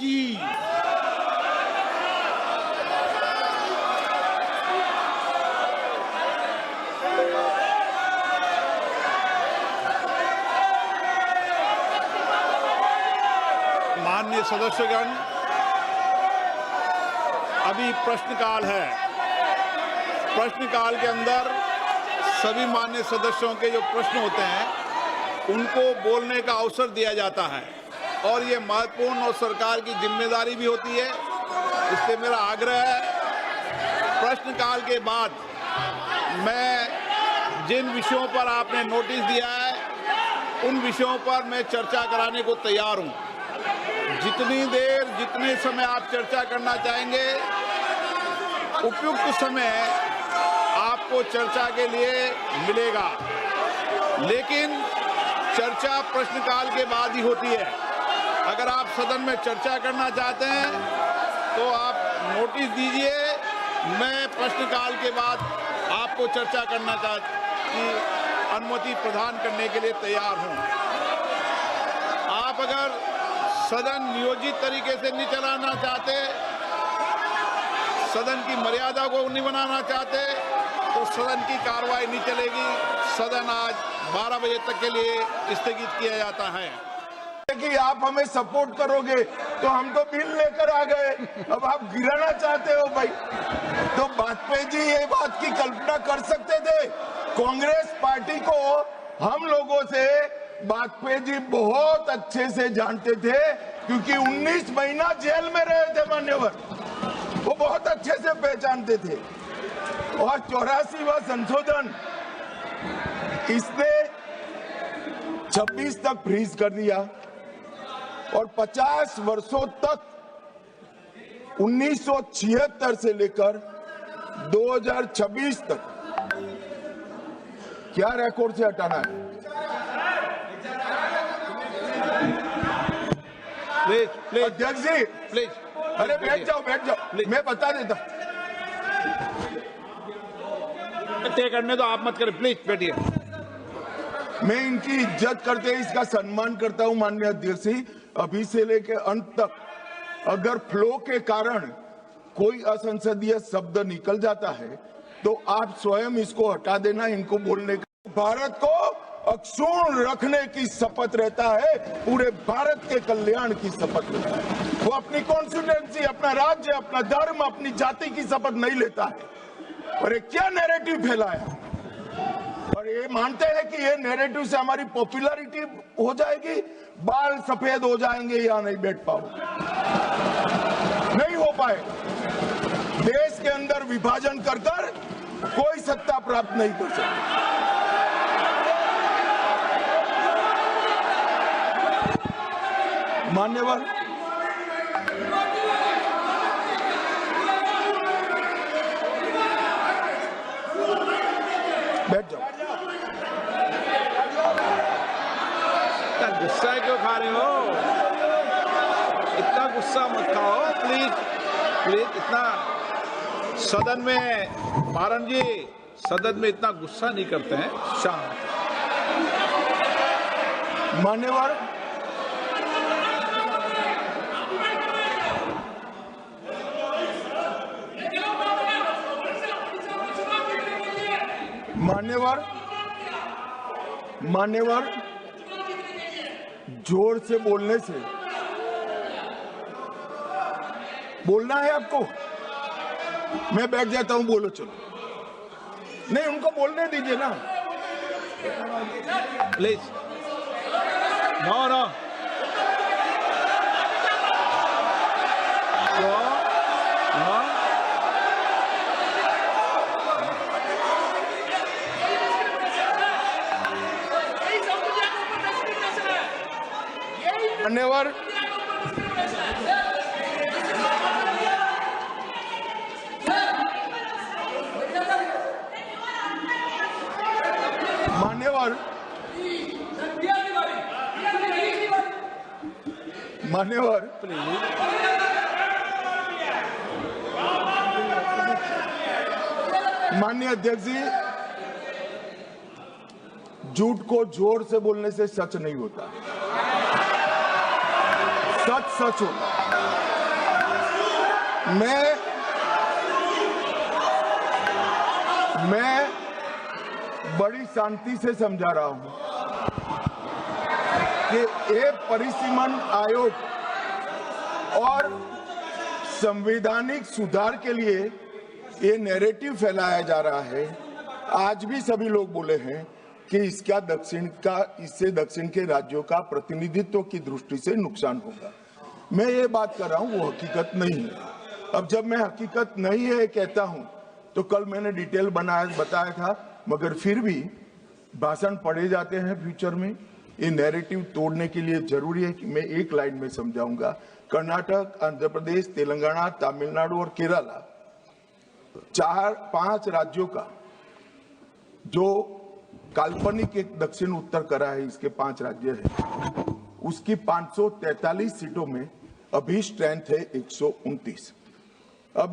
की। माननीय सदस्यगण, अभी प्रश्नकाल है। प्रश्नकाल के अंदर सभी माननीय सदस्यों के जो प्रश्न होते हैं उनको बोलने का अवसर दिया जाता है और ये महत्वपूर्ण और सरकार की जिम्मेदारी भी होती है। इसलिए मेरा आग्रह है, प्रश्नकाल के बाद मैं जिन विषयों पर आपने नोटिस दिया है उन विषयों पर मैं चर्चा कराने को तैयार हूं। जितनी देर जितने समय आप चर्चा करना चाहेंगे, उपयुक्त समय आपको चर्चा के लिए मिलेगा, लेकिन चर्चा प्रश्नकाल के बाद ही होती है। अगर आप सदन में चर्चा करना चाहते हैं तो आप नोटिस दीजिए, मैं प्रश्नकाल के बाद आपको चर्चा करना की अनुमति प्रदान करने के लिए तैयार हूं। आप अगर सदन नियोजित तरीके से नहीं चलाना चाहते, सदन की मर्यादा को नहीं बनाना चाहते, तो सदन की कार्रवाई नहीं चलेगी। सदन आज 12 बजे तक के लिए स्थगित किया जाता है। कि आप हमें सपोर्ट करोगे तो हम तो बिल लेकर आ गए, अब आप गिराना चाहते हो भाई। तो वाजपेयी जी ये बात की कल्पना कर सकते थे? कांग्रेस पार्टी को हम लोगों से वाजपेयी जी बहुत अच्छे से जानते थे, क्योंकि 19 महीना जेल में रहे थे मान्यवर, वो बहुत अच्छे से पहचानते थे। और 84वां संशोधन इसने 26 तक फ्रीज कर दिया और 50 वर्षों तक 1976 से लेकर 2026 तक क्या रिकॉर्ड से हटाना है? प्लीज अध्यक्ष जी प्लीज, अरे बैठ जाओ, मैं बता देता। तय करने तो आप मत करें, प्लीज बैठिए। मैं इनकी इज्जत करते हुए इसका सम्मान करता हूं माननीय अध्यक्ष जी। अभी से लेकर अंत तक अगर फ्लो के कारण कोई असंसदीय शब्द निकल जाता है तो आप स्वयं इसको हटा देना। इनको बोलने का भारत को अक्षुण्ण रखने की शपथ रहता है, पूरे भारत के कल्याण की शपथ लेता है। वो अपनी कॉन्स्टिट्यूएंसी, अपना राज्य, अपना धर्म, अपनी जाति की शपथ नहीं लेता है। और ये क्या नैरेटिव फैलाया, और ये मानते हैं कि ये नैरेटिव से हमारी पॉपुलैरिटी हो जाएगी, बाल सफेद हो जाएंगे, या नहीं बैठ पाओ, नहीं हो पाए। देश के अंदर विभाजन कर कर कोई सत्ता प्राप्त नहीं कर सकता। मान्यवर, बैठ जाओ। इतना गुस्सा क्यों खा रहे हो? इतना गुस्सा मत खाओ, प्लीज प्लीज। इतना सदन में, मारन जी, सदन में इतना गुस्सा नहीं करते हैं, शांत। मान्यवर, मान्यवर, जोर से बोलने से बोलना है आपको? मैं बैठ जाता हूं, बोलो चलो। नहीं, उनको बोलने दीजिए ना, प्लीज। नो मान्यवर, मान्यवर, माननीय अध्यक्ष जी, झूठ को जोर से बोलने से सच नहीं होता, सच सच होता। मैं बड़ी शांति से समझा रहा हूं कि ये परिसीमन आयोग और संवैधानिक सुधार के लिए ये नैरेटिव फैलाया जा रहा है। आज भी सभी लोग बोले हैं कि इससे दक्षिण के राज्यों का प्रतिनिधित्व की दृष्टि से नुकसान होगा। मैं ये बात कर रहा हूं वो हकीकत नहीं है। अब जब मैं हकीकत नहीं है कहता हूं तो कल मैंने डिटेल बताया था, मगर फिर भी भाषण पढ़े जाते हैं फ्यूचर में। ये नैरेटिव तोड़ने के लिए जरूरी है कि मैं एक लाइन में समझाऊंगा। कर्नाटक, आंध्र प्रदेश, तेलंगाना, तमिलनाडु और केरला 4-5 राज्यों का जो काल्पनिक एक दक्षिण उत्तर करा है, इसके 5 राज्य है, उसकी 543 सीटों में अभी स्ट्रेंथ है 129।